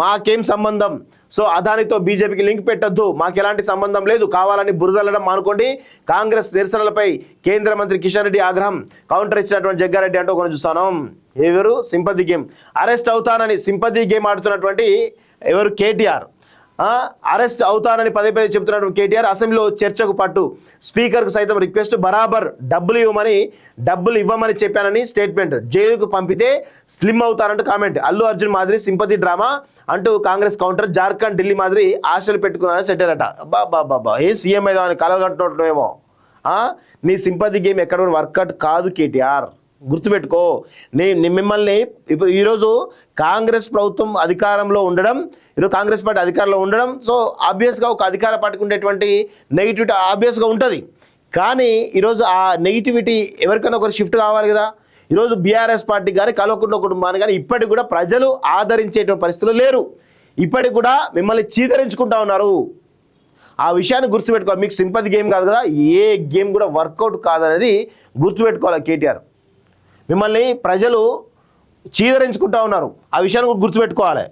మాకేం సంబంధం, సో అదానితో బీజేపీకి లింక్ పెట్టద్దు, మాకు ఎలాంటి సంబంధం లేదు, కావాలని బురజల్లడం మానుకోండి. కాంగ్రెస్ నిరసనలపై కేంద్ర మంత్రి కిషన్ రెడ్డి ఆగ్రహం. కౌంటర్ ఇచ్చినటువంటి జగ్గారెడ్డి అంటూ కొన్ని చూస్తాను. ఎవరు సింపతి గేమ్, అరెస్ట్ అవుతానని సింపతి గేమ్ ఆడుతున్నటువంటి ఎవరు కేటీఆర్. అరెస్ట్ అవుతానని పదే పదే చెప్తున్నటువంటి కేటీఆర్ అసెంబ్లీలో చర్చకు పట్టు, స్పీకర్కు సైతం రిక్వెస్ట్, బరాబర్ డబ్బులు ఇవ్వమని చెప్పానని స్టేట్మెంట్, జైలుకు పంపితే స్లిమ్ అవుతారంటూ కామెంట్, అల్లు అర్జున్ మాదిరి సింపతి డ్రామా అంటూ కాంగ్రెస్ కౌంటర్, జార్ఖండ్ ఢిల్లీ మాదిరి ఆశలు పెట్టుకున్నారని సెటర్ అట. బాబా ఏ సీఎం అయితే అని కలగంటున్నామేమో. నీ సింపతి గేమ్ ఎక్కడ కూడా వర్కౌట్ కాదు కేటీఆర్, గుర్తుపెట్టుకో. మిమ్మల్ని ఇప్పుడు ఈరోజు కాంగ్రెస్ ప్రభుత్వం అధికారంలో ఉండడం, ఈరోజు కాంగ్రెస్ పార్టీ అధికారంలో ఉండడం, సో ఆబ్వియస్గా ఒక అధికార పార్టీకి ఉండేటువంటి నెగిటివిటీ ఆబ్వియస్గా ఉంటుంది. కానీ ఈరోజు ఆ నెగిటివిటీ ఎవరికైనా ఒకరు షిఫ్ట్ కావాలి కదా. ఈరోజు బీఆర్ఎస్ పార్టీ కానీ కల్వకుంట్ల కుటుంబాన్ని కానీ ఇప్పటికి కూడా ప్రజలు ఆదరించేటువంటి పరిస్థితులు లేరు. ఇప్పటికి కూడా మిమ్మల్ని చీదరించుకుంటా ఉన్నారు. ఆ విషయాన్ని గుర్తుపెట్టుకోవాలి. మీకు సింపతి గేమ్ కాదు కదా, ఏ గేమ్ కూడా వర్కౌట్ కాదనేది గుర్తుపెట్టుకోవాలి కేటీఆర్. మిమ్మల్ని ప్రజలు చీదరించుకుంటా ఉన్నారు, ఆ విషయాన్ని గుర్తుపెట్టుకోవాలి.